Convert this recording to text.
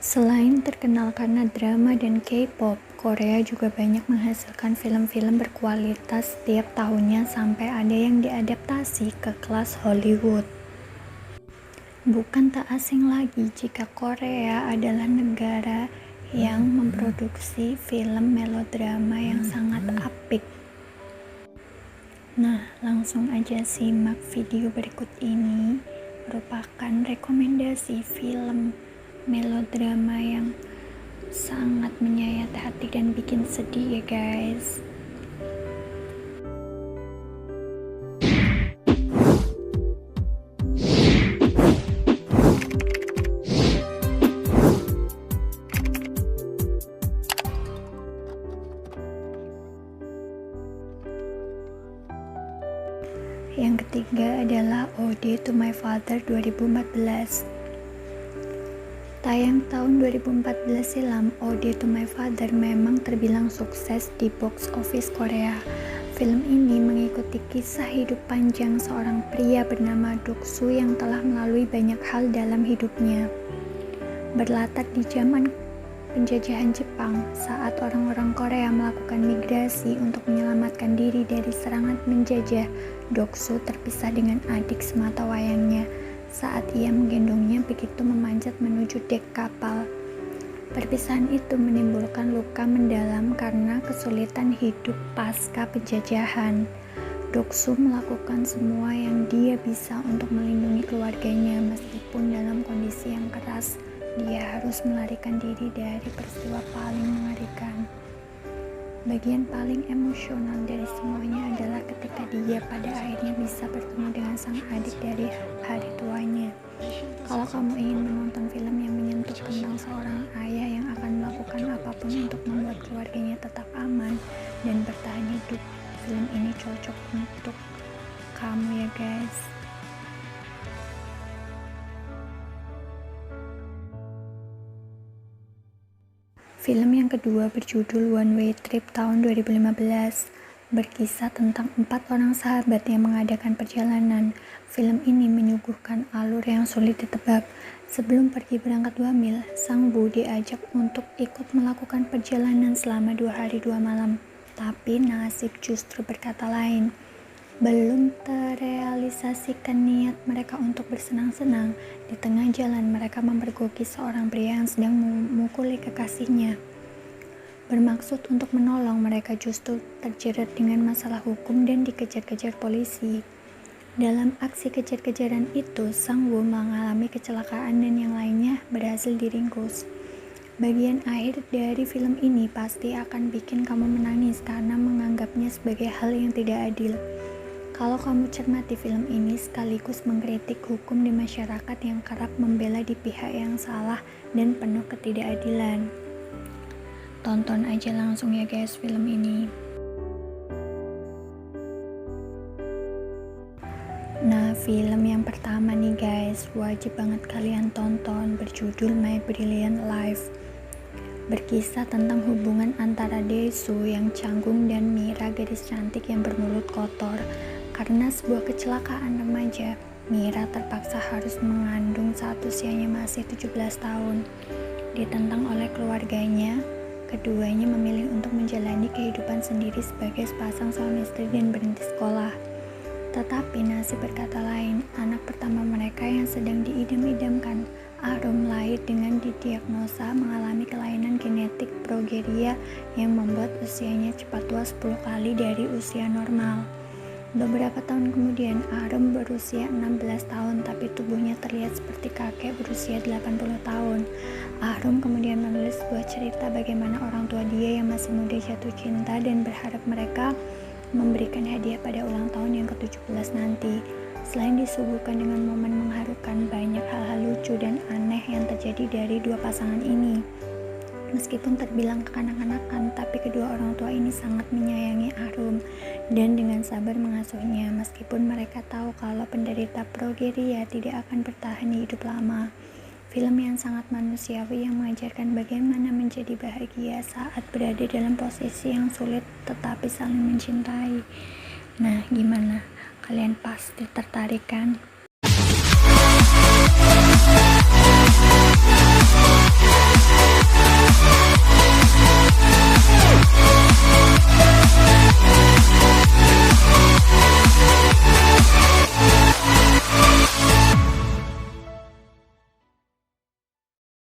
Selain terkenal karena drama dan K-pop, Korea juga banyak menghasilkan film-film berkualitas setiap tahunnya sampai ada yang diadaptasi ke kelas Hollywood. Bukan tak asing lagi jika Korea adalah negara yang memproduksi film melodrama yang sangat apik. Nah, langsung aja simak video berikut ini, merupakan rekomendasi film melodrama yang sangat menyayat hati dan bikin sedih ya guys. Yang ketiga adalah Ode to My Father 2014. Tayang tahun 2014 silam, Ode to My Father memang terbilang sukses di box office Korea. Film ini mengikuti kisah hidup panjang seorang pria bernama Doksu yang telah melalui banyak hal dalam hidupnya. Berlatar di zaman penjajahan Jepang, saat orang-orang Korea melakukan migrasi untuk menyelamatkan diri dari serangan penjajah, Doksu terpisah dengan adik sematawayangnya saat ia menggendongnya begitu memanjat menuju dek kapal. Perpisahan itu menimbulkan luka mendalam karena kesulitan hidup pasca penjajahan. Doksu melakukan semua yang dia bisa untuk melindungi keluarganya meskipun dalam kondisi yang keras. Dia harus melarikan diri dari peristiwa paling mengerikan. Bagian paling emosional dari semuanya adalah ketika dia pada akhirnya bisa bertemu dengan sang adik dari hari tuanya. Kalau kamu ingin menonton film yang menyentuh tentang seorang ayah yang akan melakukan apapun untuk membuat keluarganya tetap aman dan bertahan hidup, film ini cocok untuk kamu ya guys. Film yang kedua berjudul One Way Trip tahun 2015, berkisah tentang 4 orang sahabat yang mengadakan perjalanan. Film ini menyuguhkan alur yang sulit ditebak. Sebelum pergi berangkat 2 mil, Sang Bu diajak untuk ikut melakukan perjalanan selama 2 hari 2 malam. Tapi nasib justru berkata lain. Belum terrealisasikan niat mereka untuk bersenang-senang, di tengah jalan mereka memergoki seorang pria yang sedang memukuli kekasihnya. Bermaksud untuk menolong, mereka justru terjerat dengan masalah hukum dan dikejar-kejar polisi. Dalam aksi kejar-kejaran itu, Sang Woo mengalami kecelakaan dan yang lainnya berhasil diringkus. Bagian akhir dari film ini pasti akan bikin kamu menangis karena menganggapnya sebagai hal yang tidak adil. Kalau kamu cermati film ini sekaligus mengkritik hukum di masyarakat yang kerap membela di pihak yang salah dan penuh ketidakadilan. Tonton aja langsung ya guys film ini. Nah, film yang pertama nih guys, wajib banget kalian tonton, berjudul My Brilliant Life. Berkisah tentang hubungan antara Dae-soo yang canggung dan Mira, gadis cantik yang bermulut kotor. Karena sebuah kecelakaan remaja, Mira terpaksa harus mengandung saat usianya masih 17 tahun. Ditentang oleh keluarganya, keduanya memilih untuk menjalani kehidupan sendiri sebagai sepasang suami istri dan berhenti sekolah. Tetapi nasib berkata lain, anak pertama mereka yang sedang diidam-idamkan, Arum, lahir dengan didiagnosa mengalami kelainan genetik progeria yang membuat usianya cepat tua 10 kali dari usia normal. Beberapa tahun kemudian, Arum berusia 16 tahun tapi tubuhnya terlihat seperti kakek berusia 80 tahun. Arum kemudian menulis sebuah cerita bagaimana orang tua dia yang masih muda jatuh cinta dan berharap mereka memberikan hadiah pada ulang tahun yang ke-17 nanti. Selain disuguhkan dengan momen mengharukan, banyak hal-hal lucu dan aneh yang terjadi dari dua pasangan ini. Meskipun terbilang kekanak-kanakan, tapi kedua orang tua ini sangat menyayangi Arum dan dengan sabar mengasuhnya meskipun mereka tahu kalau penderita progeria tidak akan bertahan hidup lama. Film yang sangat manusiawi yang mengajarkan bagaimana menjadi bahagia saat berada dalam posisi yang sulit tetapi saling mencintai. Nah, gimana? Kalian pasti tertarik kan?